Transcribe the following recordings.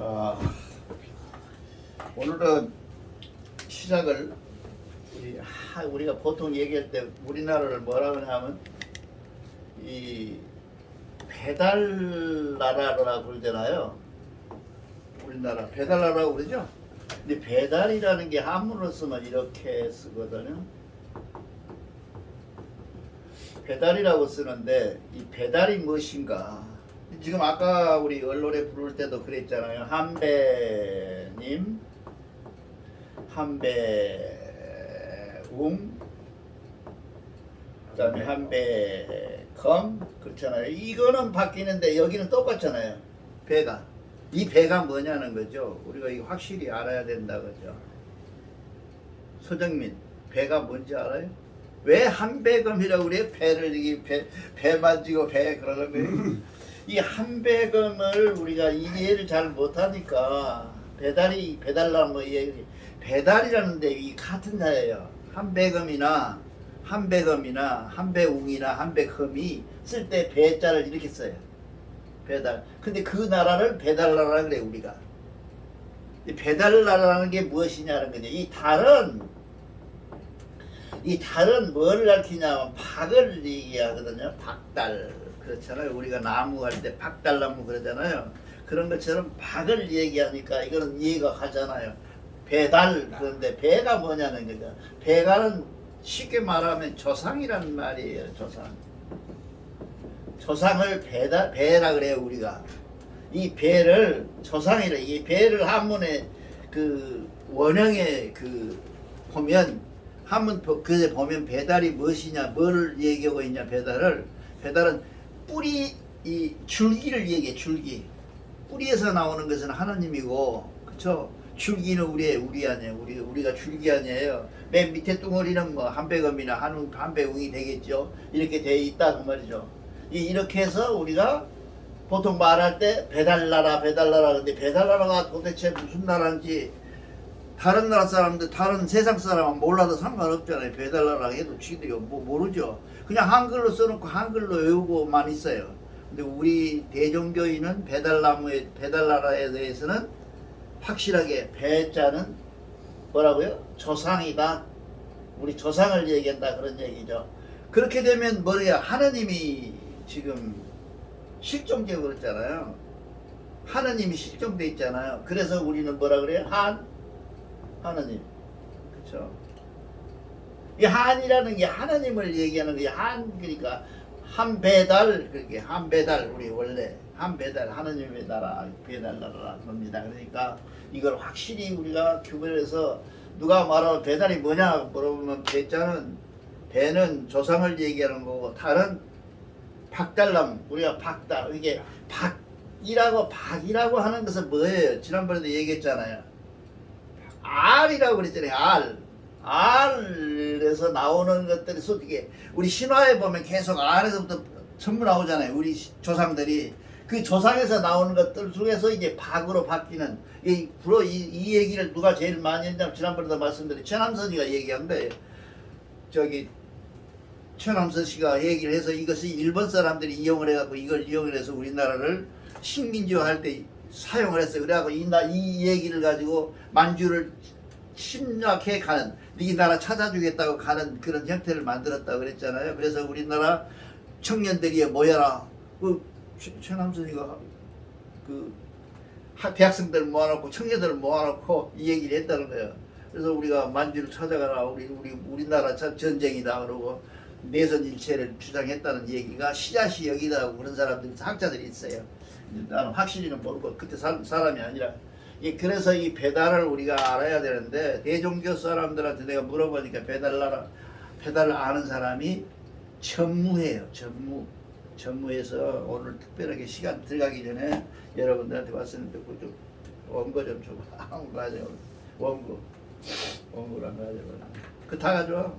자, 오늘은 시작을 우리가 보통 얘기할 때 우리나라를 뭐라 그러냐면 이 배달 나라라고 그러잖아요. 우리나라 배달 나라라고 그러죠. 근데 배달이라는 게 한문으로 쓰면 이렇게 쓰거든요. 배달이라고 쓰는데 이 배달이 무엇인가? 지금 아까 우리 언론에 부를 때도 그랬잖아요. 한배님, 한배웅, 그다음에 한배검 그렇잖아요. 이거는 바뀌는데 여기는 똑같잖아요. 배가 이 배가 뭐냐는 거죠. 우리가 이거 확실히 알아야 된다 그죠. 소정민 배가 뭔지 알아요? 왜 한배검이라고 그래요? 배를 이게 배 만지고 배 그러는 거예요. 이 한배검을 우리가 이해를 잘 못하니까 배달이라는 거 배달이라는데 이 같은 자예요. 한배검이나 한배웅이나 한배검이 쓸 때 배자를 이렇게 써요. 배달. 근데 그 나라를 배달나라라 그래 우리가. 이 배달나라라는 게 무엇이냐는 거죠. 이 달은 뭐를 가르치냐면 박을 얘기하거든요. 박달. 그렇잖아요. 우리가 나무 할 때 박달나무 그러잖아요. 그런 것처럼 박을 얘기하니까 이거는 이해가 가잖아요. 배달. 그런데 배가 뭐냐는 거죠. 배가는 쉽게 말하면 조상이라는 말이에요. 조상을 배라 그래요 우리가. 이 배를 조상이라. 이 배를 한문에 그 원형에 그 보면 한문 그에 보면 배달이 무엇이냐, 뭐를 얘기하고 있냐. 배달은 뿌리, 이 줄기를 얘기해. 줄기. 뿌리에서 나오는 것은 하나님이고, 그쵸? 줄기는 우리 아니에요. 우리가 줄기 아니에요. 맨 밑에 뚱어리는 뭐 한배검이나 한배웅이 되겠죠. 이렇게 돼 있다 그 말이죠. 이렇게 해서 우리가 보통 말할 때 배달나라 근데 배달나라가 도대체 무슨 나라인지 다른 나라 사람들, 다른 세상 사람은 몰라도 상관없잖아요. 배달나라 해도 지들이 뭐 모르죠. 그냥 한글로 써놓고 한글로 외우고만 있어요. 근데 우리 대종교인은 배달나라에 대해서는 확실하게 배자는 뭐라고요? 조상이다. 우리 조상을 얘기한다 그런 얘기죠. 그렇게 되면 뭐야? 하나님이 지금 실종되어 그랬잖아요. 하나님이 실종돼 있잖아요. 그래서 우리는 뭐라 그래요? 하나님. 그쵸? 이 한이라는 게 하나님을 얘기하는 게 그러니까 한배달, 그렇게 한배달, 우리 원래 한배달, 하나님의 나라, 배달나라 겁니다. 그러니까 이걸 확실히 우리가 구별해서 누가 말하면 배달이 뭐냐 물어보면 배는 조상을 얘기하는 거고, 달은 박달나무, 우리가 박달, 이게 박이라고 하는 것은 뭐예요? 지난번에도 얘기했잖아요. 알이라고 그랬잖아요. 알에서 나오는 것들이 솔직히 우리 신화에 보면 계속 알에서부터 전부 나오잖아요. 우리 조상들이 그 조상에서 나오는 것들 중에서 이제 박으로 바뀌는 이 얘기를 누가 제일 많이 했냐면 지난번에도 말씀드린 최남선이가 얘기한 거예요. 최남선 씨가 얘기를 해서 이것을 일본 사람들이 이용을 해갖고 이걸 이용을 해서 우리나라를 식민지화할 때 사용을 했어요. 그래갖고 이 얘기를 가지고 만주를 침략해 가는, 이 나라 찾아주겠다고 가는 그런 형태를 만들었다고 그랬잖아요. 그래서 우리나라 청년들이 모여라. 최남선이가 대학생들 모아놓고 청년들을 모아놓고 이 얘기를 했다는 거예요. 그래서 우리가 만주를 찾아가라. 우리나라 전쟁이다 그러고 내선 일체를 주장했다는 얘기가 씨앗이 여기다 그런 사람들이 학자들이 있어요. 나는 확실히는 모르고 그때 사람이 아니라. 그래서 이 배달을 우리가 알아야 되는데, 대종교 사람들한테 내가 물어보니까 배달을 아는 사람이 전무해요. 전무해서 오늘 특별하게 시간 들어가기 전에 여러분들한테 왔었는데 좀 원고 좀 줘봐. 가져와. 원고랑 가져와. 그 다 가져와.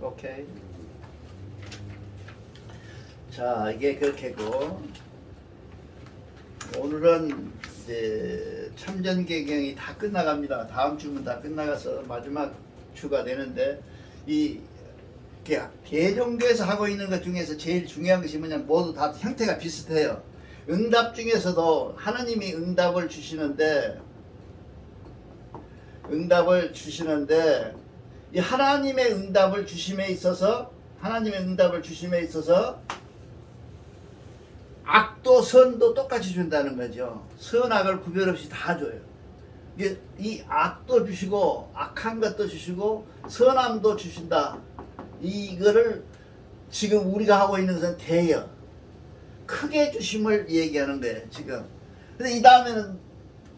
오케이. 자, 이게 그렇게고, 오늘은 이제 참전개경이 다 끝나갑니다. 다음 주면 다 끝나가서 마지막 주가 되는데, 이 대종교에서 하고 있는 것 중에서 제일 중요한 것이 뭐냐면 모두 다 형태가 비슷해요. 응답 중에서도 하나님이 응답을 주시는데 이 하나님의 응답을 주심에 있어서 악도 선도 똑같이 준다는 거죠. 선악을 구별 없이 다 줘요. 이게 이 악도 주시고 악한 것도 주시고 선함도 주신다. 이거를 지금 우리가 하고 있는 것은 대여, 크게 주심을 얘기하는 거예요 지금. 근데 이 다음에는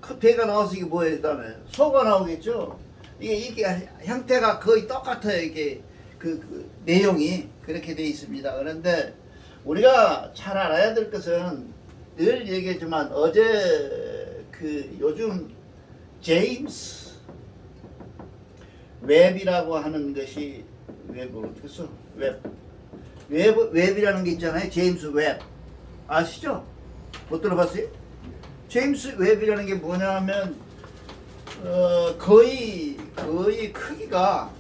그 대가 나와서 이게 뭐예요? 이 다음에 소가 나오겠죠. 이게 형태가 거의 똑같아요. 이게 그 내용이 그렇게 되어 있습니다. 그런데 우리가 잘 알아야 될 것은 늘 얘기했지만 어제 그 요즘 제임스 웹이라고 하는 것이 웹이라는 게 있잖아요. 제임스 웹 아시죠? 못 들어봤어요? 제임스 웹이라는 게 뭐냐 하면 거의 크기가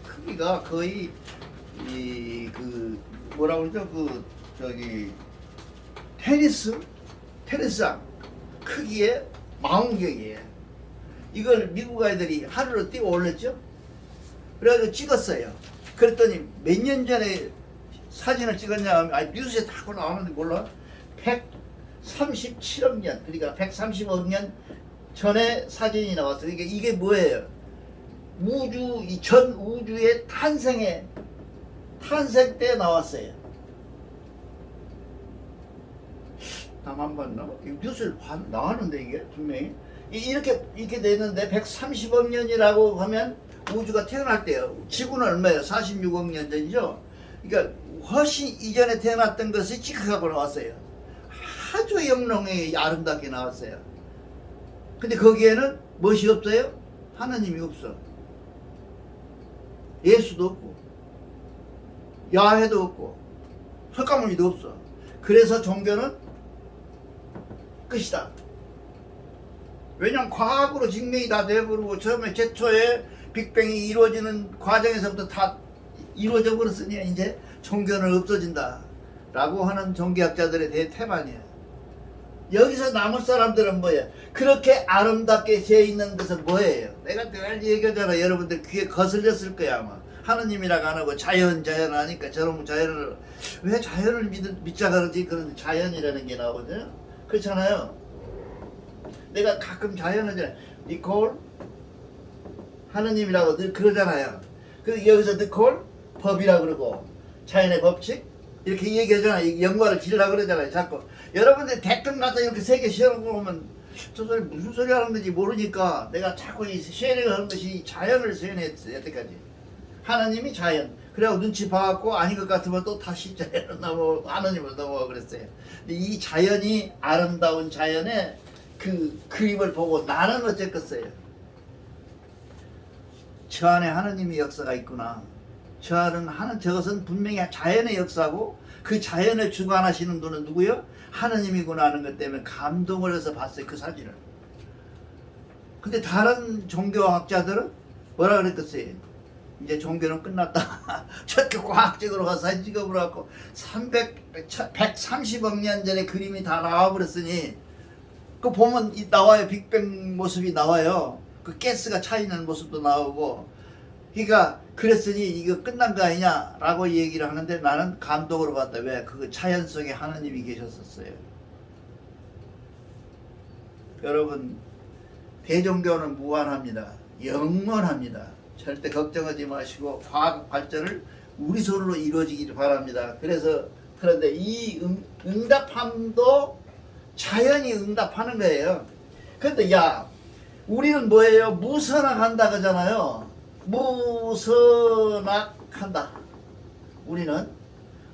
거의 그 뭐라 그러죠? 그 저기 테니스장 크기의 망원경이에요. 이걸 미국 아이들이 하루로 띄워 올렸죠. 그래가지고 찍었어요. 그랬더니 몇 년 전에 사진을 찍었냐 하면 뉴스에 다 나오는데 몰라. 137억 년, 그러니까 130억 년 전에 사진이 나왔어요. 그러니까 이게 뭐예요? 전 우주의 탄생 때 나왔어요. 나만 봤나? 뉴스에 나왔는데 이게 분명히 이렇게 되는데 130억 년이라고 하면 우주가 태어날 때요. 지구는 얼마예요? 46억 년 전이죠. 그러니까 훨씬 이전에 태어났던 것이 찍혀가고 나왔어요. 아주 영롱하게 아름답게 나왔어요. 근데 거기에는 무엇이 없어요? 하나님이 없어. 예수도 없고 야훼도 없고 석가모니도 없어. 그래서 종교는 끝이다. 왜냐면 과학으로 증명이 다 돼버리고 처음에 최초의 빅뱅이 이루어지는 과정에서부터 다 이루어져 버렸으니 이제 종교는 없어진다 라고 하는 종교학자들의 태반이에요. 여기서 남은 사람들은 뭐예요? 그렇게 아름답게 되어 있는 것은 뭐예요? 내가 늘 얘기하잖아. 여러분들 귀에 거슬렸을 거야 아마. 하느님이라고 안 하고 자연 하니까 저런 자연을 왜 자연을 믿자 그러지? 그런 자연이라는 게 나오거든요. 그렇잖아요. 내가 가끔 자연을 니콜 하느님이라고 늘 그러잖아요. 그 여기서 니콜 법이라고 그러고 자연의 법칙 이렇게 얘기하잖아요. 연관을 지으려고 그러잖아요. 자꾸 여러분들 댓글 가서 이렇게 세 개 씌워놓으면 저 소리 무슨 소리 하는 건지 모르니까 내가 자꾸 이 쉐어링을 하는 것이 자연을 쉐어했어요. 여태까지 하나님이 자연 그래고 눈치 봐갖고 아닌 것 같으면 또 다시 자연으로 넘어가고 하나님으로 넘어가고 그랬어요. 근데 이 자연이 아름다운 자연의 그 그림을 보고 나는 어쨌겠어요. 저 안에 하나님의 역사가 있구나. 저것은 분명히 자연의 역사고 그 자연을 주관하시는 분은 누구요? 하나님이구나 하는 것 때문에 감동을 해서 봤어요. 그 사진을. 근데 다른 종교학자들은 뭐라 그랬겠어요? 이제 종교는 끝났다. 저렇게 과학적으로 가서 사진 찍어보라고 130억 년 전에 그림이 다 나와버렸으니 그 보면 나와요. 빅뱅 모습이 나와요. 그 가스가 차 있는 모습도 나오고. 그러니까 그랬으니 이거 끝난 거 아니냐 라고 얘기를 하는데 나는 감동으로 봤다. 왜? 그 자연 속에 하나님이 계셨었어요. 여러분 대종교는 무한합니다. 영원합니다. 절대 걱정하지 마시고 과학 발전을 우리 손으로 이루어지기를 바랍니다. 그런데 이 응답함도 자연이 응답하는 거예요. 그런데 우리는 뭐예요? 무선악한다 그러잖아요. 무선악한다. 우리는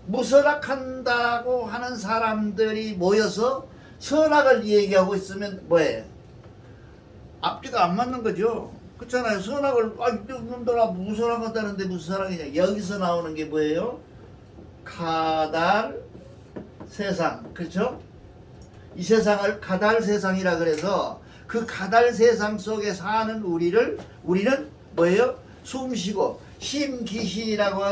무선악한다고 하는 사람들이 모여서 선악을 얘기하고 있으면 뭐예요? 앞뒤가 안 맞는 거죠. 그렇잖아요. 선악을 놈들아 무선악한다는데 무슨 선악이냐. 여기서 나오는 게 뭐예요? 가달 세상. 그렇죠? 이 세상을 가달 세상이라 그래서 그 가달 세상 속에 사는 우리는 뭐예요? 숨쉬고 심귀신이라고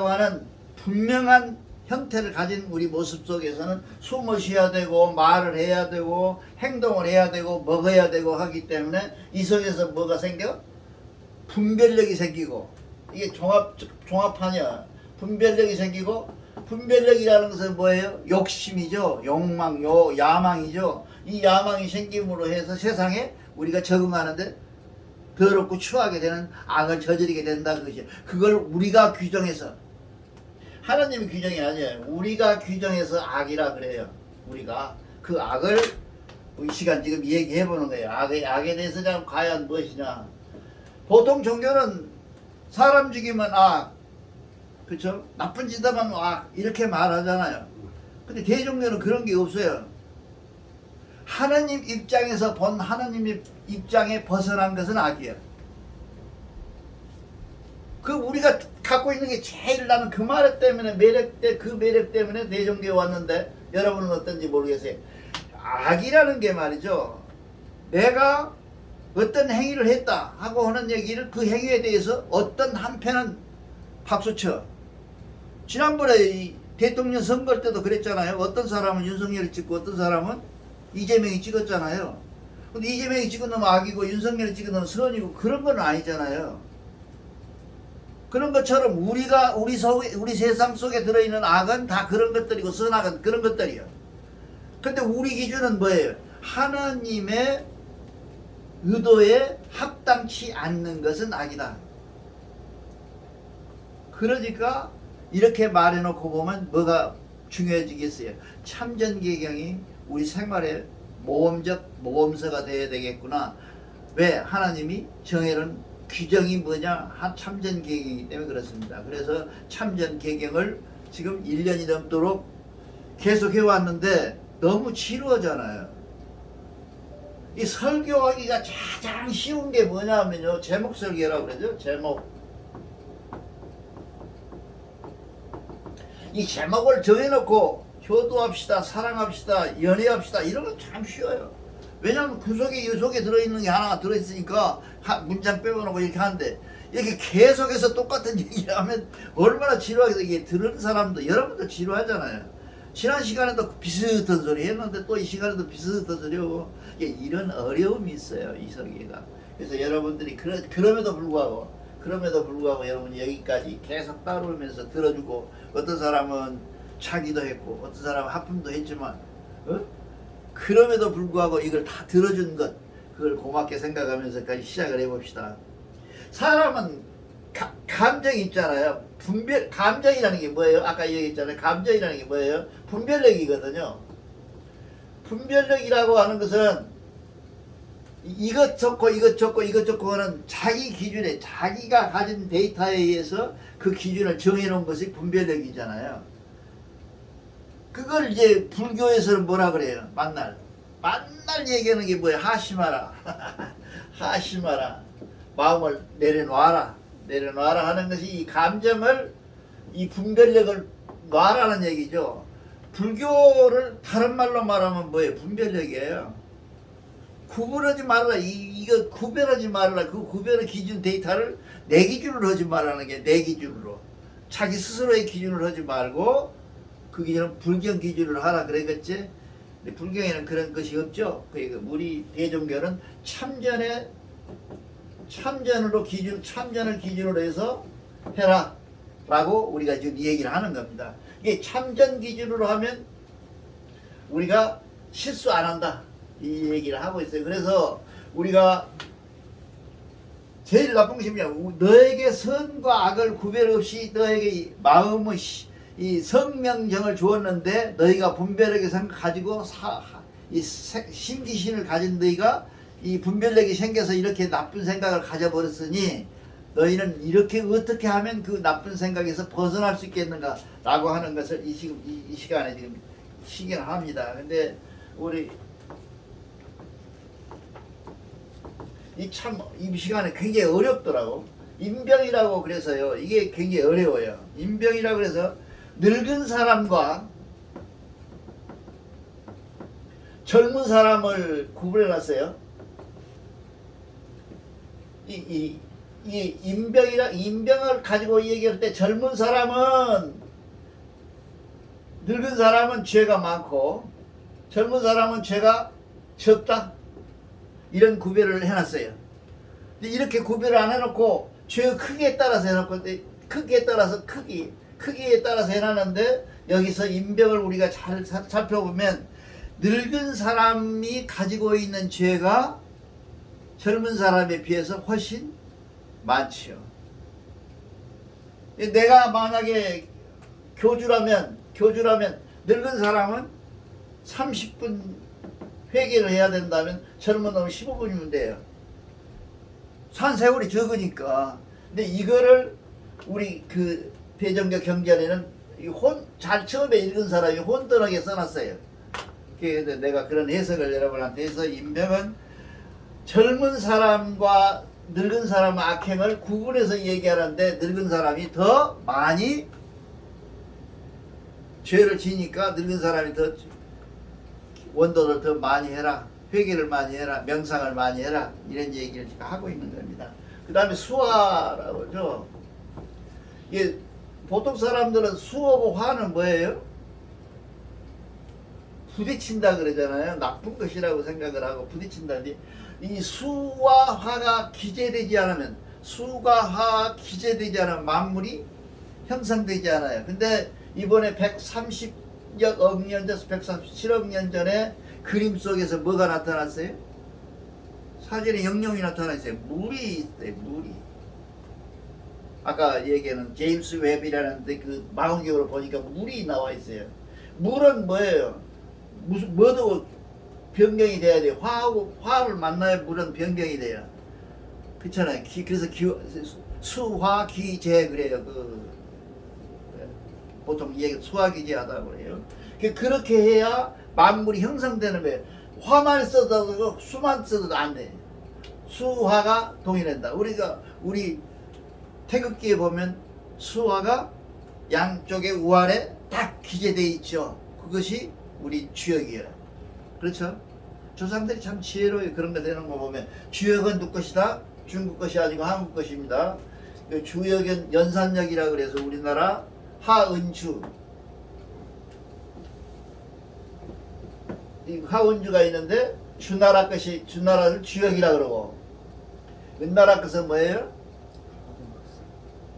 하는 분명한 형태를 가진 우리 모습 속에서는 숨을 쉬어야 되고 말을 해야 되고 행동을 해야 되고 먹어야 되고 하기 때문에 이 속에서 뭐가 생겨? 분별력이 생기고, 이게 종합하냐, 분별력이 생기고, 분별력이라는 것은 뭐예요? 욕심이죠. 욕망, 야망이죠. 이 야망이 생김으로 해서 세상에 우리가 적응하는데 더럽고 추하게 되는 악을 저지르게 된다 그것이에요. 그걸 우리가 규정해서, 하나님이 규정이 아니에요. 우리가 규정해서 악이라 그래요. 우리가 그 악을 이 시간 지금 얘기해 보는 거예요. 악에 대해서 과연 무엇이냐. 보통 종교는 사람 죽이면 악, 그렇죠? 나쁜 짓 하면 악, 이렇게 말하잖아요. 근데 대종교는 그런 게 없어요. 하나님 입장에서 본 하나님의 입장에 벗어난 것은 악이에요. 그 우리가 갖고 있는 게 제일 나는 그 말 때문에 그 매력 때문에 대종교에 왔는데, 여러분은 어떤지 모르겠어요. 악이라는 게 말이죠, 내가 어떤 행위를 했다 하고 하는 얘기를, 그 행위에 대해서 어떤 한편은 박수쳐. 지난번에 이 대통령 선거 때도 그랬잖아요. 어떤 사람은 윤석열이 찍고 어떤 사람은 이재명이 찍었잖아요. 근데 이재명이 찍은 놈은 악이고 윤석열이 찍은 놈은 선이고, 그런 건 아니잖아요. 그런 것처럼 우리 세상 속에 들어있는 악은 다 그런 것들이고 선악은 그런 것들이에요. 근데 우리 기준은 뭐예요? 하나님의 의도에 합당치 않는 것은 악이다. 그러니까 이렇게 말해놓고 보면 뭐가 중요해지겠어요? 참전개경이 우리 생활의 모범서가 되어야 되겠구나. 왜? 하나님이 정해놓은 규정이 뭐냐? 참전개경이기 때문에 그렇습니다. 그래서 참전개경을 지금 1년이 넘도록 계속 해왔는데 너무 지루하잖아요. 이 설교하기가 가장 쉬운 게 뭐냐면요, 제목 설교라고 그러죠. 제목. 이 제목을 정해놓고 효도합시다, 사랑합시다, 연애합시다, 이런 건 참 쉬워요. 왜냐하면 그 속에 이 속에 들어있는 게 하나가 들어있으니까 문장 빼놓고 이렇게 하는데, 이렇게 계속해서 똑같은 얘기를 하면 얼마나 지루하겠어. 이게 들은 사람도, 여러분도 지루하잖아요. 지난 시간에도 비슷한 소리 했는데 또 이 시간에도 비슷한 소리 하고, 이런 어려움이 있어요, 이 설계가. 그래서 여러분들이 그럼에도 불구하고 여러분이 여기까지 계속 따라오면서 들어주고, 어떤 사람은 차기도 했고 어떤 사람은 하품도 했지만, 그럼에도 불구하고 이걸 다 들어준 것, 그걸 고맙게 생각하면서까지 시작을 해봅시다. 사람은 감정이 있잖아요. 감정이라는 게 뭐예요? 아까 얘기했잖아요. 감정이라는 게 뭐예요? 분별력이거든요. 분별력이라고 하는 것은 이것 좋고 이것 좋고 이것 좋고 하는 자기 기준에, 자기가 가진 데이터에 의해서 그 기준을 정해놓은 것이 분별력이잖아요. 그걸 이제 불교에서는 뭐라 그래요? 만날 얘기하는 게 뭐예요? 하심하라. 하심하라. 마음을 내려놔라 하는 것이 이 감정을, 이 분별력을 놔라는 얘기죠. 불교를 다른 말로 말하면 뭐예요? 분별력이에요. 구분하지 말라. 이거 구별하지 말라. 그 구별의 기준 데이터를 내 기준으로 하지 말라는 게, 내 기준으로. 자기 스스로의 기준으로 하지 말고 그 기준은 불경 기준으로 하라 그랬겠지? 근데 불경에는 그런 것이 없죠. 그러니까 우리 대종교는 참전을 기준으로 해서 해라 라고 우리가 지금 얘기를 하는 겁니다. 이게 참전 기준으로 하면 우리가 실수 안 한다, 이 얘기를 하고 있어요. 그래서 우리가 제일 나쁜 것이 뭐냐, 너에게 선과 악을 구별 없이 너에게 마음의 이 성명정을 주었는데, 너희가 분별력의 생각 가지고 이 신기신을 가진 너희가 이 분별력이 생겨서 이렇게 나쁜 생각을 가져버렸으니 너희는 이렇게 어떻게 하면 그 나쁜 생각에서 벗어날 수 있겠는가 라고 하는 것을 이 시간에 지금 시견을 합니다. 근데 우리 이 시간에 굉장히 어렵더라고. 임병이라고 그래서요, 이게 굉장히 어려워요. 임병이라고 그래서 늙은 사람과 젊은 사람을 구분해놨어요. 이 임병을 가지고 얘기할 때, 젊은 사람은 늙은 사람은 죄가 많고 젊은 사람은 죄가 적다. 이런 구별을 해놨어요. 근데 이렇게 구별을 안 해놓고 죄의 크기에 따라서 해놓고 크기에 따라서 크기에 따라서 해놨는데 여기서 인병을 우리가 잘 살펴보면 늙은 사람이 가지고 있는 죄가 젊은 사람에 비해서 훨씬 많지요. 내가 만약에 교주라면 늙은 사람은 30분 회개를 해야 된다면 젊은 놈은 15분이면 돼요. 산 세월이 적으니까. 근데 이거를 우리 그 대정교 경전에는 잘 처음에 읽은 사람이 혼돈하게 써놨어요. 그래서 내가 그런 해석을 여러분한테 해서 인병은 젊은 사람과 늙은 사람의 악행을 구분해서 얘기하는데 늙은 사람이 더 많이 죄를 지니까 늙은 사람이 더 원도를 더 많이 해라, 회개를 많이 해라, 명상을 많이 해라, 이런 얘기를 지금 하고 있는 겁니다. 그 다음에 수화라고 그러죠. 이게 보통 사람들은 수하고 화는 뭐예요? 부딪힌다 그러잖아요. 나쁜 것이라고 생각을 하고 부딪힌다니. 이 수와 화가 기재되지 않으면, 수가 화가 기재되지 않으면 만물이 형성되지 않아요. 근데 이번에 130억 년 전, 137억 년 전에 그림 속에서 뭐가 나타났어요? 사진에 영영이 나타나 있어요. 물이 있어요. 물이. 아까 얘기하는 제임스 웹이라는데 그 망원경으로 보니까 물이 나와 있어요. 물은 뭐예요? 무슨 뭐도 변경이 돼야 돼요. 화를 만나야 물은 변경이 돼요. 그렇잖아요. 그래서 수화 기재 그래요. 보통 얘기 수화기재하다고 그래요. 그렇게 해야 만물이 형성되는 거예요. 화만 써도 수만 써도 안 돼. 수화가 동일한다. 우리 태극기에 보면 수화가 양쪽에 우아래 딱 기재되어 있죠. 그것이 우리 주역이에요. 그렇죠? 조상들이 참 지혜로워요. 그런 거 되는 거 보면 주역은 누구 것이다? 중국 것이 아니고 한국 것입니다. 주역은 연산역이라 그래서 우리나라 하은주, 이 하은주가 있는데 주나라를 주역이라 그러고 은나라 것은 뭐예요?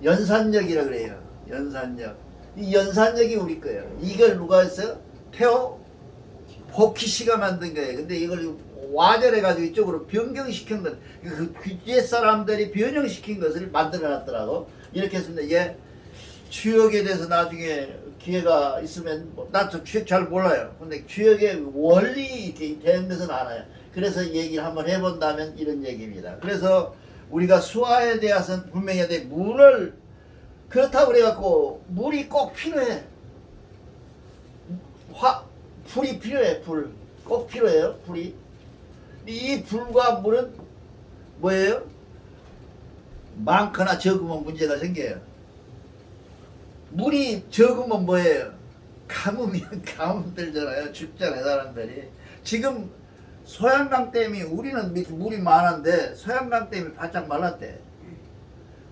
연산역이라 그래요. 연산역. 이 연산역이 우리 거예요. 이걸 누가 했어요? 태호 복희씨가 만든 거예요. 근데 이걸 와절해가지고 이쪽으로 변경시킨 것, 그 뒤에 사람들이 변형시킨 것을 만들어 놨더라고. 이렇게 했습니다. 이게 주역에 대해서 나중에 기회가 있으면, 나도 주역 잘 몰라요. 근데 주역의 원리 이렇게 되는 것은 알아요. 그래서 얘기를 한번 해본다면 이런 얘기입니다. 그래서 우리가 수화에 대해서는 분명히 해야 돼. 물을, 그렇다고 그래갖고 물이 꼭 필요해. 불이 필요해. 불 꼭 필요해요. 불이. 이 불과 물은 뭐예요? 많거나 적으면 문제가 생겨요. 물이 적으면 뭐예요? 가뭄이면 가뭄 들잖아요. 죽잖아요, 사람들이. 지금 소양강댐이, 우리는 물이 많은데 소양강댐이 바짝 말랐대.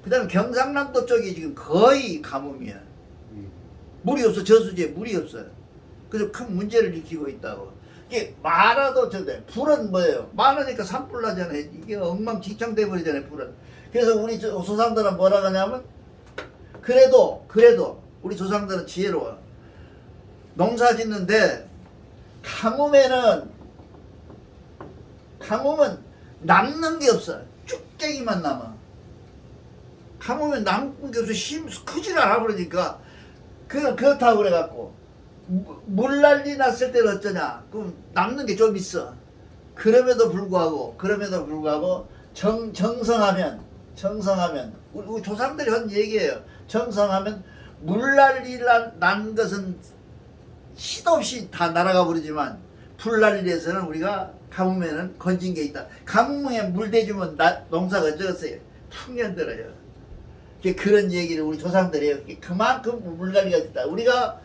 그 다음에 경상남도 쪽이 지금 거의 가뭄이야. 물이 없어. 저수지에 물이 없어요. 그래서 큰 문제를 일으키고 있다고. 이게 많아도 저래. 불은 뭐예요? 많으니까 산불 나잖아요. 이게 엉망진창 돼버리잖아요, 불은. 그래서 우리 조상들은 뭐라 하냐면, 그래도 우리 조상들은 지혜로워. 농사 짓는데 가뭄은 남는 게 없어. 쭉쟁이만 남아. 가뭄에 남는 게 없어. 크질 않아 버리니까. 그렇다고 그래갖고 물 난리 났을 때는 어쩌냐? 그럼 남는 게 좀 있어. 그럼에도 불구하고 정성하면 우리 조상들이 한 얘기예요. 정성하면 물 난리 난 것은 시도 없이 다 날아가 버리지만 불 난리에서는 우리가 가뭄에는 건진 게 있다. 가뭄에 물 대주면 농사가 어쩌겠어요? 풍년 들어요. 그런 얘기를 우리 조상들이 해요. 그만큼 물 난리가 있다. 우리가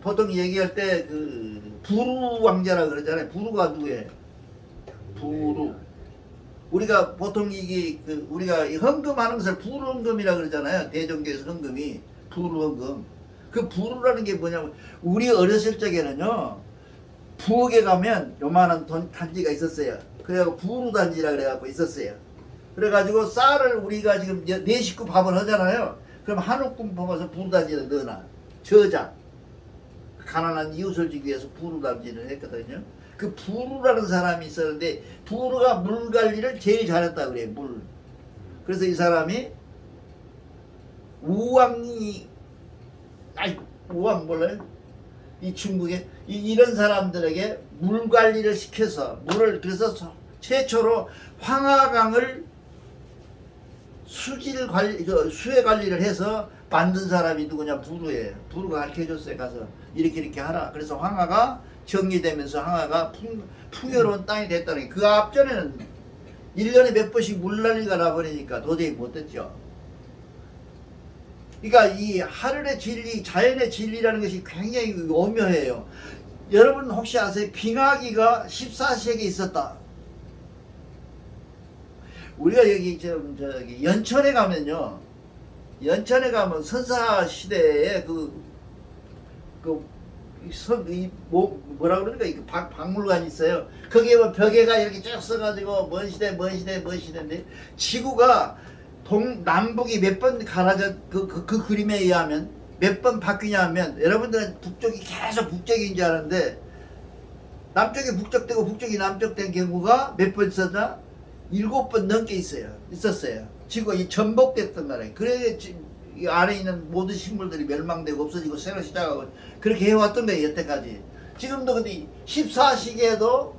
보통 얘기할 때 부루 왕자라 그러잖아요. 부루가 누구예요? 부루. 우리가 보통 우리가 헌금하는 것을 부루헌금이라 그러잖아요. 대종교에서 헌금이 부루헌금. 그 부루라는 게 뭐냐면 우리 어렸을 적에는요 부엌에 가면 요만한 단지가 있었어요. 그래갖고 부루 단지라 그래갖고 있었어요. 그래가지고 쌀을 우리가 지금 네 식구 밥을 하잖아요. 그럼 한 움큼 뽑아서 부루 단지에 넣어놔. 저장. 가난한 이웃을 지기 위해서 부루 단지를 했거든요. 그 부루라는 사람이 있었는데 부루가 물 관리를 제일 잘했다 그래요. 물. 그래서 이 사람이 우왕이 우왕 몰라요? 이 중국에 이런 사람들에게 물 관리를 시켜서 물을 그래서 최초로 황하강을 수질 관리 수해 관리를 해서 만든 사람이 누구냐 부루예요. 부루가 가르쳐줬어요. 가서 이렇게 하라. 그래서 황하가 정리되면서 황하가 풍요로운 땅이 됐다는 게 그 앞전에는 1년에 몇 번씩 물난리가 나버리니까 도저히 못됐죠. 그러니까 이 하늘의 진리, 자연의 진리라는 것이 굉장히 오묘해요. 여러분 혹시 아세요? 빙하기가 14세기에 있었다. 우리가 여기 저기 연천에 가면요, 연천에 가면 선사 시대에 뭐라 그러니까 이 박물관이 있어요. 거기에 뭐 벽에가 이렇게 쭉 써가지고 먼 시대인데 지구가 남북이 몇 번 갈아져 그 그림에 의하면 몇 번 바뀌냐 하면 여러분들은 북쪽이 계속 북쪽인 줄 아는데 남쪽이 북쪽되고 북쪽이 남쪽된 경우가 몇 번 있었나? 7번 넘게 있었어요. 지구가 이 전복됐단 말이에요. 그래 이 안에 있는 모든 식물들이 멸망되고 없어지고 새로 시작하고 그렇게 해왔던 거예요. 여태까지. 지금도 근데 14시기에도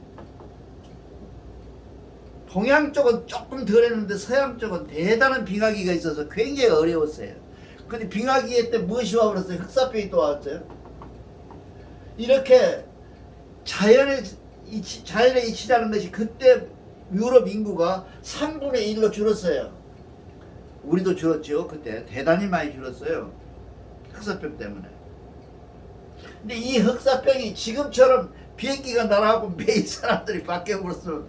동양 쪽은 조금 덜 했는데 서양 쪽은 대단한 빙하기가 있어서 굉장히 어려웠어요. 근데 빙하기 때 무엇이 와버렸어요? 흑사병이 또 왔어요. 이렇게 자연의 이치라는 것이 그때 유럽 인구가 3분의 1로 줄었어요. 우리도 줄었죠. 그때 대단히 많이 줄었어요. 흑사병 때문에. 근데 이 흑사병이 지금처럼 비행기가 날아가고 매일 사람들이 바뀌어버렸으면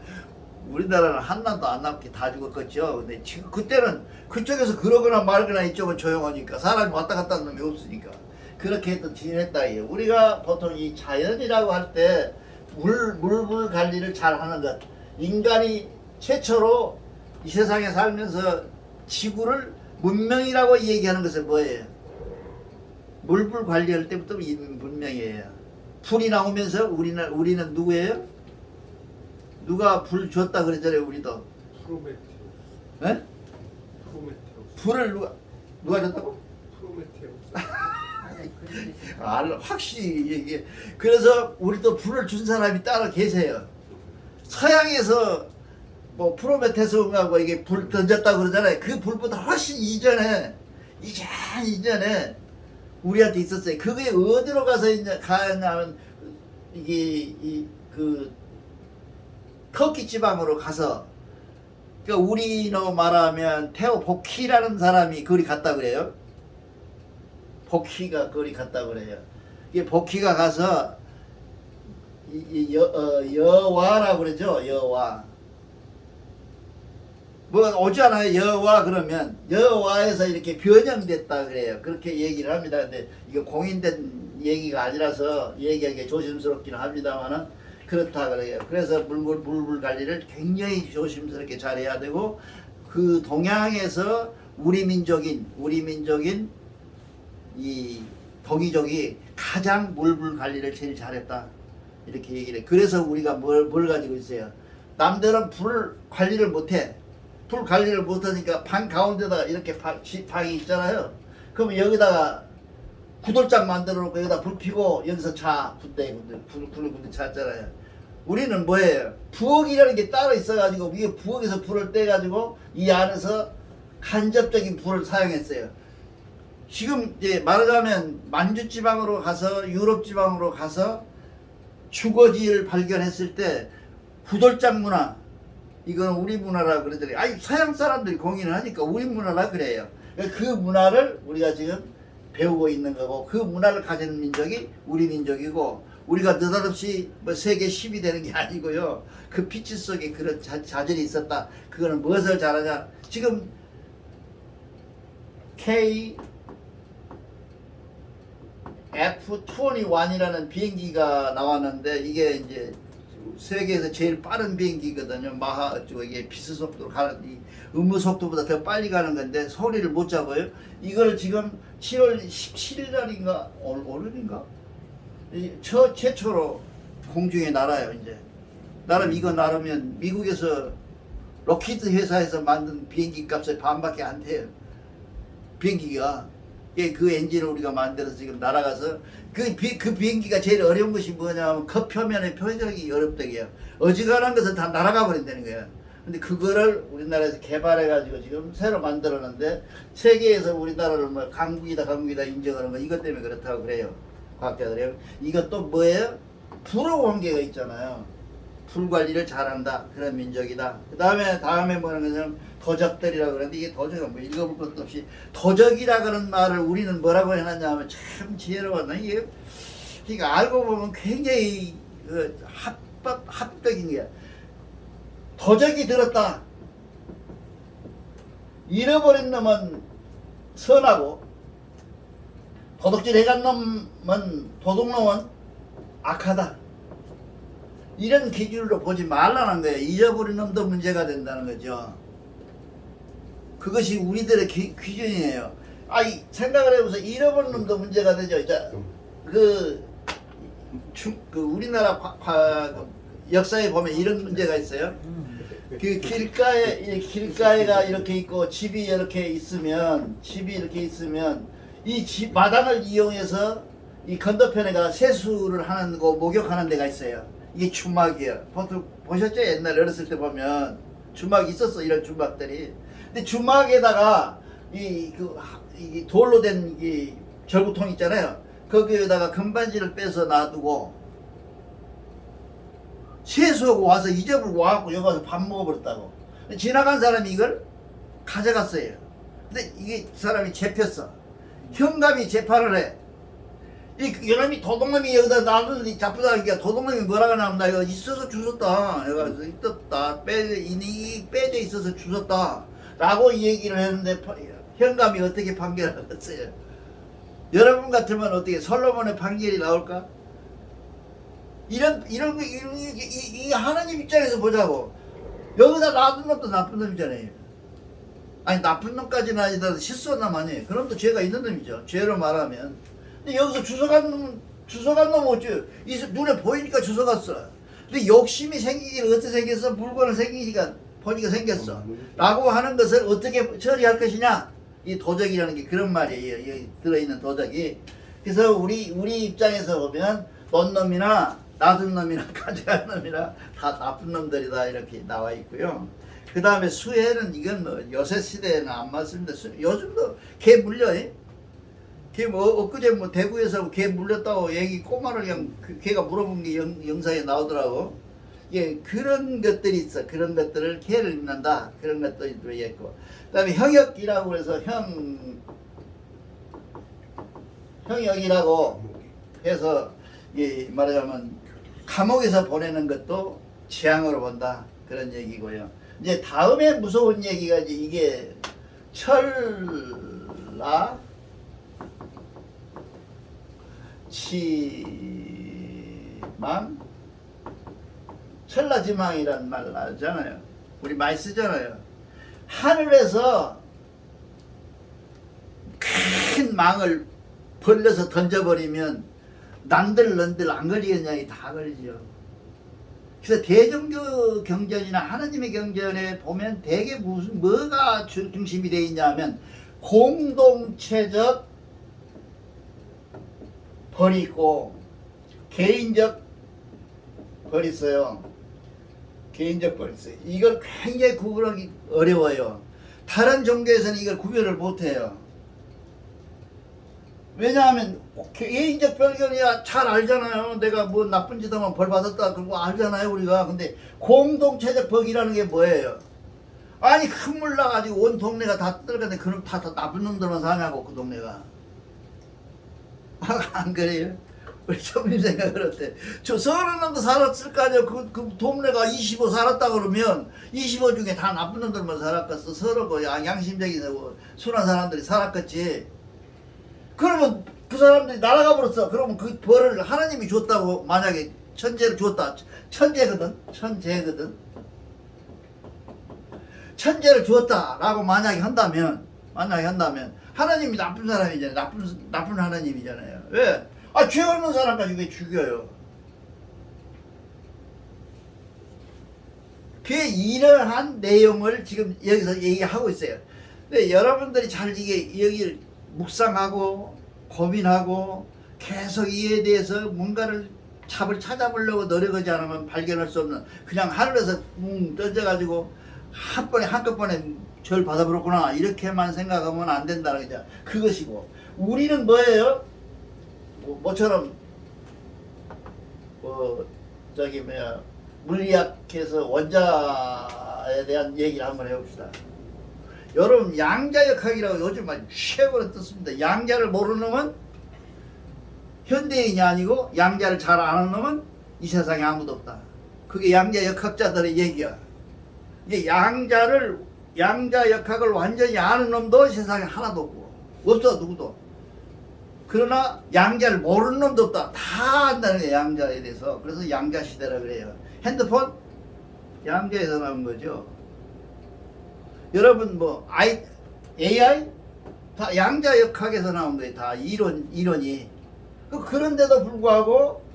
우리나라는 한남도 안 남게 다 죽었겠죠. 근데 지금 그때는 그쪽에서 그러거나 말거나 이쪽은 조용하니까 사람이 왔다 갔다 하는 놈이 없으니까 그렇게 지냈다. 우리가 보통 이 자연이라고 할 때 물 관리를 잘 하는 것, 인간이 최초로 이 세상에 살면서 지구를 문명이라고 얘기하는 것은 뭐예요? 물 관리할 때부터 문명이에요. 불이 나오면서 우리는 누구예요? 누가 불 줬다 그랬잖아요. 우리도 프로메테우스. 예? 프로메테우스. 불을 누가 줬다고? 프로메테우스. 확실히 얘기해. 그래서 우리도 불을 준 사람이 따로 계세요. 서양에서 뭐 프로메테우스하고 이게 불 던졌다 그러잖아요. 그 불보다 훨씬 이전에 우리한테 있었어요. 그게 어디로 가서 이제 가냐면 이게 터키 지방으로 가서, 그러니까 우리로 말하면 테오보키라는 사람이 거기 갔다 그래요. 보키가 거기 갔다 그래요. 이게 보키가 가서 여와라고 그러죠. 여와. 뭐 오지 않아요. 여와 그러면 여와에서 이렇게 변형됐다 그래요. 그렇게 얘기를 합니다. 근데 이거 공인된 얘기가 아니라서 얘기하기 조심스럽기는 합니다만은 그렇다 그래요. 그래서 물 관리를 굉장히 조심스럽게 잘해야 되고, 그 동양에서 우리 민족인 이 동이족이 가장 물 관리를 제일 잘했다 이렇게 얘기를 해. 그래서 우리가 뭘 가지고 있어요. 남들은 불 관리를 못해. 불 관리를 못하니까 방 가운데다가 이렇게 방이 있잖아요. 그러면 여기다가 구들장 만들어 놓고 여기다 불 켜고 여기서 군대 잤잖아요. 우리는 뭐예요? 부엌이라는 게 따로 있어가지고 위에 부엌에서 불을 떼가지고 이 안에서 간접적인 불을 사용했어요. 지금 이제 말하자면 만주 지방으로 가서 유럽 지방으로 가서 주거지를 발견했을 때 구들장 문화, 이거는 우리 문화라 그러더니 서양 사람들이 공인을 하니까 우리 문화라 그래요. 그 문화를 우리가 지금 배우고 있는 거고, 그 문화를 가진 민족이 우리 민족이고, 우리가 느닷없이 뭐 세계 10이 되는 게 아니고요. 그 피치 속에 그런 자질이 있었다. 그거는 무엇을 잘하냐? 지금 F-21이라는 비행기가 나왔는데 이게 이제 세계에서 제일 빠른 비행기거든요. 마하 이게 비스 속도로 가는 이 음무 속도보다 더 빨리 가는 건데 소리를 못 잡아요. 이걸 지금 7월 17일 날인가 오늘인가 최초로 공중에 날아요. 이제 나름 이거 나르면 미국에서 록히드 회사에서 만든 비행기 값의 반밖에 안 돼요. 비행기가 그 엔진을 우리가 만들어서 지금 날아가서 그 비행기가 제일 어려운 것이 뭐냐면 그 표면의 표적이 어렵다고요. 어지간한 것은 다 날아가 버린다는 거야. 근데 그거를 우리나라에서 개발해 가지고 지금 새로 만들었는데 세계에서 우리나라를 뭐 강국이다 인정하는 거 이것 때문에 그렇다고 그래요. 과학자들이. 이것도 뭐예요? 불하고 관계가 있잖아요. 불 관리를 잘한다 그런 민족이다. 다음에 뭐라는 거냐면 도적들이라고 그러는데 이게 도적은 뭐 읽어볼 것도 없이 도적이라 그런 말을 우리는 뭐라고 해놨냐면 참 지혜로웠나 이게 그러니까 알고 보면 굉장히 합격인 거야. 도적이 들었다. 잃어버린 놈은 선하고 도둑질 해간 놈은 도둑놈은 악하다. 이런 기준으로 보지 말라는 거예요. 잊어버린 놈도 문제가 된다는 거죠. 그것이 우리들의 기준이에요. 생각을 해보세요. 잃어버린 놈도 문제가 되죠. 자, 우리나라 역사에 보면 이런 문제가 있어요. 그 길가에가 이렇게 있고 집이 이렇게 있으면 이 집 마당을 이용해서 이 건너편에가 세수를 하는 거 목욕하는 데가 있어요. 이게 주막이에요. 보통 보셨죠? 옛날 어렸을 때 보면 주막이 있었어. 이런 주막들이. 근데 주막에다가 이 돌로 된 이 절구통 있잖아요. 거기에다가 금반지를 빼서 놔두고 세수하고 와서 잊어버리고 와갖고 여기 와서 밥 먹어버렸다고. 지나간 사람이 이걸 가져갔어요. 근데 이게 사람이 잡혔어. 현감이 재판을 해. 이놈이 도둑놈이 여기다 놔두는데 잡혀다니까 도둑놈이 뭐라고 나면 나 이거 있어서 주웠다. 여기서 있었다. 빼져 있어서 주웠다. 라고 얘기를 했는데 현감이 어떻게 판결을 했어요? 여러분 같으면 어떻게 솔로몬의 판결이 나올까? 이 하나님 입장에서 보자고. 여기다 놔둔 놈도 나쁜 놈이잖아요. 아니 나쁜 놈까지는 아니더라도 실수한 놈 아니에요. 그럼도 죄가 있는 놈이죠. 죄로 말하면. 근데 여기서 주워간 놈 어째? 눈에 보이니까 주워갔어. 근데 욕심이 생기기는 어떻게 생겼어? 물건을 생기니까 보니까 생겼어. 라고 하는 것을 어떻게 처리할 것이냐? 이 도적이라는 게 그런 말이에요. 여기 들어있는 도적이. 그래서 우리 입장에서 보면 넌 놈이나 놔둔 놈이나 가져간 놈이나 다 나쁜 놈들이다 이렇게 나와 있고요. 그 다음에 수해는 이건 뭐 요새 시대에는 안 맞습니다. 요즘도 개 물려. 걔 엊그제 대구에서 개 물렸다고 얘기 꼬마를 그냥 걔가 물어본 게 영상에 나오더라고. 예, 그런 것들이 있어. 그런 것들을 개를 입는다. 그런 것들이 들어있고. 그 다음에 형역이라고 해서 형역이라고 해서 말하자면 감옥에서 보내는 것도 재앙으로 본다. 그런 얘기고요. 이제 다음에 무서운 얘기가 이게 천라지망이라는 말 알잖아요. 우리 많이 쓰잖아요. 하늘에서 큰 망을 벌려서 던져버리면 남들 안 걸리겠냐니 다 걸리죠. 그래서 대종교 경전이나 하나님의 경전에 보면 대개 뭐가 중심이 되어 있냐면 공동체적 벌이 있고 개인적 벌이 있어요. 개인적 벌이 있어요. 이걸 굉장히 구분하기 어려워요. 다른 종교에서는 이걸 구별을 못해요. 왜냐하면 개인적 벌견이야 잘 알잖아요. 내가 뭐 나쁜 짓 하면 벌 받았다 그러고 알잖아요 우리가. 근데 공동체적 벌이라는 게 뭐예요? 아니 큰 물 나가지고 온 동네가 다 들어가는데 그럼 다 나쁜 놈들만 사냐고 그 동네가. 안 그래요? 우리 점님 생각을 어때? 저 서른 놈도 살았을 거 아니야. 그 동네가 25 살았다 그러면 25 중에 다 나쁜 놈들만 살았겠어. 서로 양심적인 순한 사람들이 살았겠지. 그러면 그 사람들이 날아가 버렸어. 그러면 그 벌을 하나님이 줬다고 만약에 천재를 줬다. 천재거든. 천재를 주었다라고 만약에 한다면 하나님이 나쁜 사람이잖아요. 나쁜 하나님이잖아요. 왜? 아, 죄 없는 사람까지 왜 죽여요? 그 이러한 내용을 지금 여기서 얘기하고 있어요. 근데 여러분들이 잘 이게 여기를 묵상하고 고민하고 계속 이에 대해서 뭔가를 답을 찾아보려고 노력하지 않으면 발견할 수 없는, 그냥 하늘에서 던져가지고 한꺼번에 절 받아버렸구나 이렇게만 생각하면 안 된다는 거죠. 그것이고, 우리는 뭐예요? 뭐처럼 물리학에서 원자에 대한 얘기를 한번 해봅시다. 여러분, 양자역학이라고 요즘 아주 최고로 떴습니다. 양자를 모르는 놈은 현대인이 아니고 양자를 잘 아는 놈은 이 세상에 아무도 없다. 그게 양자역학자들의 얘기야. 이게 양자역학을 완전히 아는 놈도 세상에 하나도 없고, 없어, 누구도. 그러나 양자를 모르는 놈도 없다. 다 안다는 거예요, 양자에 대해서. 그래서 양자시대라 그래요. 핸드폰? 양자에서 나온 거죠. 여러분, AI? 다 양자역학에서 나온 거예요. 다 이론이. 그런데도 불구하고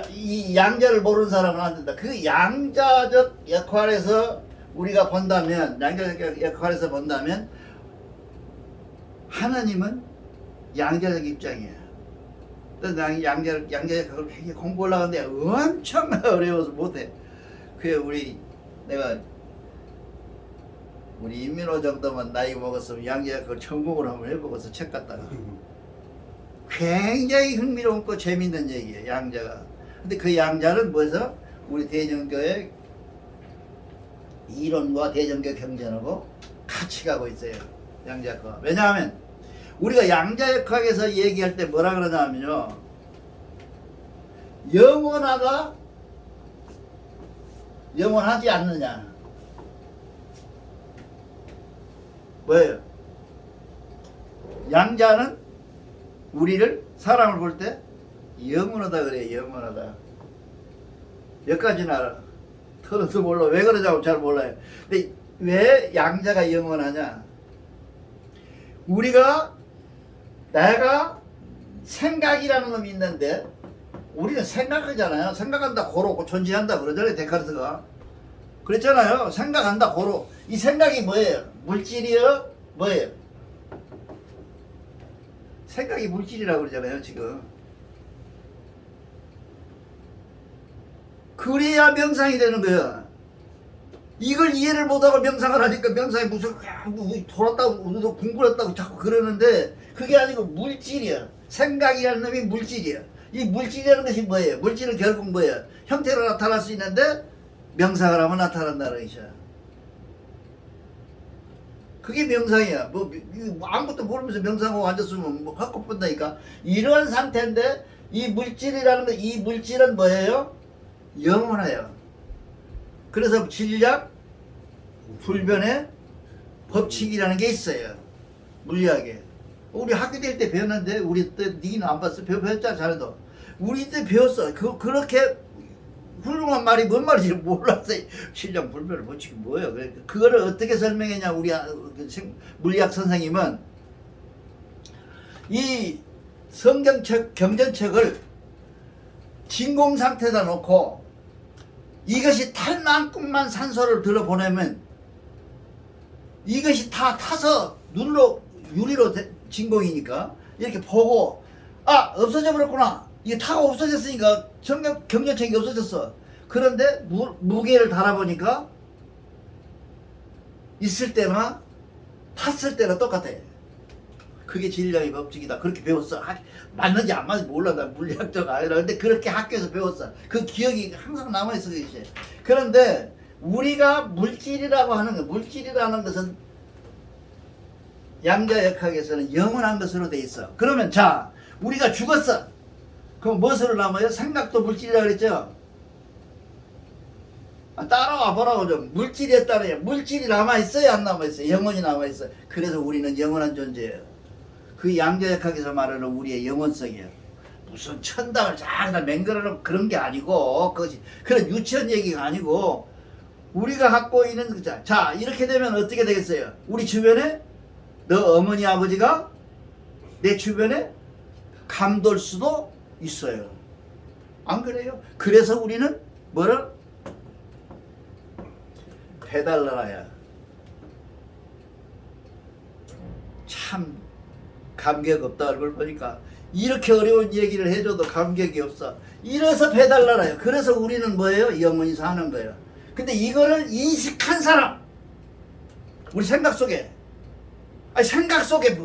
이 양자를 모르는 사람은 안 된다. 그 양자적 역할에서 우리가 본다면, 양자적 역할에서 본다면 하나님은 양자적 입장이에요. 양자역학을 굉장히 공부하려고 하는데 엄청 어려워서 못해. 그게 우리 임민호 정도만 나이 먹었으면 양자역학을 전공을 한번 해보고서 책 갖다가. 굉장히 흥미롭고 재밌는 얘기예요, 양자가. 근데 그 양자는 뭐해서 우리 대전교의 이론과 대전교 경전하고 같이 가고 있어요, 양자역학. 왜냐하면 우리가 양자역학에서 얘기할 때 뭐라 그러냐면요, 영원하다, 영원하지 않느냐. 뭐예요? 양자는 우리를, 사람을 볼 때 영원하다 그래요. 영원하다. 여기까지는 알아. 털어서 몰라. 왜 그러냐고 잘 몰라요. 근데 왜 양자가 영원하냐? 내가 생각이라는 놈이 있는데, 우리는 생각하잖아요. 생각한다 고로 존재한다 그러잖아요, 데카르트가. 그랬잖아요. 생각한다 고로. 이 생각이 뭐예요? 물질이요? 뭐예요? 생각이 물질이라고 그러잖아요, 지금. 그래야 명상이 되는 거야. 이걸 이해를 못하고 명상을 하니까 명상이 무슨 돌았다고 궁굴었다고 자꾸 그러는데, 그게 아니고 물질이야. 생각이라는 놈이 물질이야. 이 물질이라는 것이 뭐예요? 물질은 결국 뭐예요? 형태로 나타날 수 있는데 명상을 하면 나타난다는 것이야. 그게 명상이야. 아무것도 모르면서 명상하고 앉았으면 확 본다니까. 이러한 상태인데, 이 물질은 뭐예요? 영원해요. 그래서 진략 불변의 법칙이라는 게 있어요, 물리학에. 우리 학교 다닐 때 배웠는데, 우리 때 니는 안 봤어? 배웠잖아, 자네도. 우리 때 배웠어. 그렇게 훌륭한 말이 뭔 말인지 몰랐어요. 진략 불변의 법칙이 뭐예요? 그거를 어떻게 설명했냐, 우리 물리학 선생님은 이 성경책, 경전책을 진공 상태에다 놓고 이것이 탈 만큼만 산소를 들어보내면 이것이 다 타서 유리로 진공이니까 이렇게 보고, 없어져 버렸구나. 이게 타가 없어졌으니까 경전책이 없어졌어. 그런데 무게를 달아보니까 있을 때나 탔을 때나 똑같아. 그게 진리의 법칙이다. 그렇게 배웠어. 맞는지 안 맞는지 몰라. 나 물리학자가 아니라. 근데 그렇게 학교에서 배웠어. 그 기억이 항상 남아있어. 그것이. 그런데 우리가 물질이라는 것은 양자역학에서는 영원한 것으로 돼 있어. 그러면 우리가 죽었어. 그럼 무엇으로 남아요? 생각도 물질이라 그랬죠? 따라와 보라고 좀. 물질에 따라요. 물질이 남아있어요, 안 남아있어요? 영원히 남아있어요. 그래서 우리는 영원한 존재예요. 그 양자역학에서 말하는 우리의 영혼성이에요. 무슨 천당을 쫙다 맹글어놓은 그런 게 아니고 그것이 그런 유치원 얘기가 아니고 우리가 갖고 있는 거자. 자 이렇게 되면 어떻게 되겠어요? 우리 주변에 너 어머니 아버지가 내 주변에 감돌 수도 있어요. 안 그래요? 그래서 우리는 뭐를 배달나라야. 참 감격 없다 얼굴 보니까 이렇게 어려운 얘기를 해줘도 감격이 없어. 이래서 배달나라요. 그래서 우리는 뭐예요? 영원히 사는 거예요. 근데 이거를 인식한 사람, 우리 생각 속에, 아니 생각 속에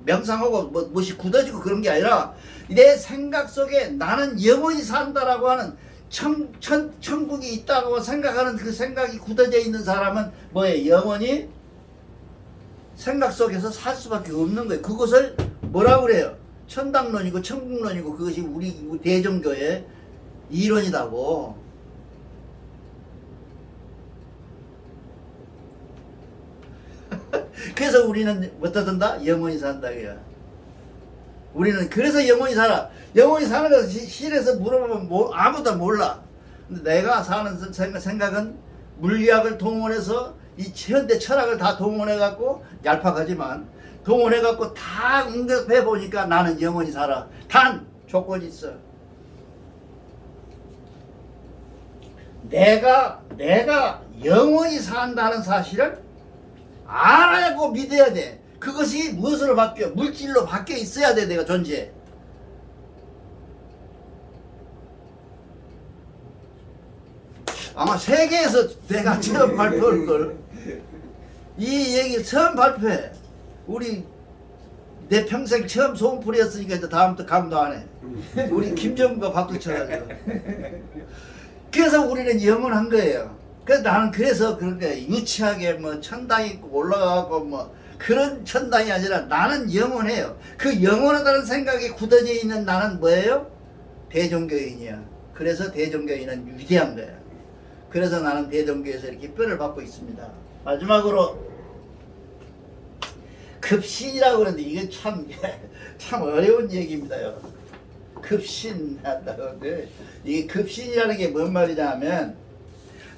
명상하고 무엇이 굳어지고 그런 게 아니라 내 생각 속에 나는 영원히 산다라고 하는 천국이 있다고 생각하는 그 생각이 굳어져 있는 사람은 뭐예요? 영원히 생각 속에서 살 수밖에 없는 거예요. 그것을 뭐라고 그래요? 천당론이고 천국론이고 그것이 우리 대종교의 이론이라고. 그래서 우리는 어떠든다? 영원히 산다 그야. 우리는 그래서 영원히 살아. 영원히 사는 것을 실에서 물어보면 아무도 몰라. 근데 내가 사는 생각은 물리학을 동원해서 이 현대 철학을 다 동원해 갖고 얄팍하지만 동원해 갖고 다 응답해 보니까 나는 영원히 살아. 단 조건이 있어. 내가 영원히 산다는 사실을 알아야고 믿어야 돼. 그것이 무엇으로 바뀌어? 물질로 바뀌어 있어야 돼. 내가 존재. 아마 세계에서 내가 처음 발표할 걸. 이 얘기 처음 발표해. 우리 내 평생 처음 소음풀이었으니까 이제 다음부터 감도 안 해. 우리 김정은과 박수 쳐가지고. 그래서 우리는 영원한 거예요. 그래서 나는 그래서 그런 거야. 유치하게 뭐 천당이 있고 올라가고 뭐 그런 천당이 아니라 나는 영원해요. 그 영원하다는 생각이 굳어져 있는 나는 뭐예요? 대종교인이야. 그래서 대종교인은 위대한 거야. 그래서 나는 대종교에서 이렇게 뼈를 받고 있습니다. 마지막으로 급신이라고 그러는데 이게 참 어려운 얘기입니다요. 급신한다고. 이 급신이라는 게 뭔 말이냐 하면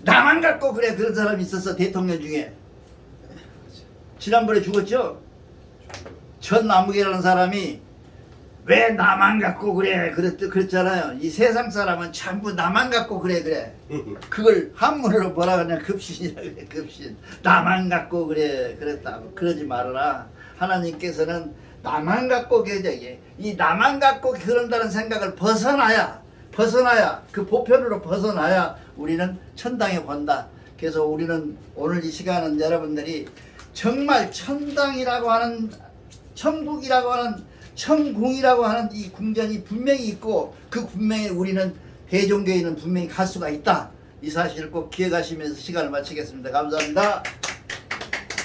나만 갖고 그래. 그런 사람이 있었어. 대통령 중에 지난번에 죽었죠. 전남욱이라는 사람이 왜 나만 갖고 그래 그랬잖아요. 이 세상 사람은 전부 나만 갖고 그래. 그걸 한문으로 뭐라 그러냐 급신이라 그래. 급신. 나만 갖고 그랬다고. 그러지 말아라. 하나님께서는 나만 갖고 계적이 이 나만 갖고 그런다는 생각을 벗어나야 그 보편으로 벗어나야 우리는 천당에 본다. 그래서 우리는 오늘 이 시간은 여러분들이 정말 천당이라고 하는 천국이라고 하는 천궁이라고 하는 이 궁전이 분명히 있고 그 분명히 우리는 대종교에는 분명히 갈 수가 있다. 이 사실을 꼭 기억하시면서 시간을 마치겠습니다. 감사합니다.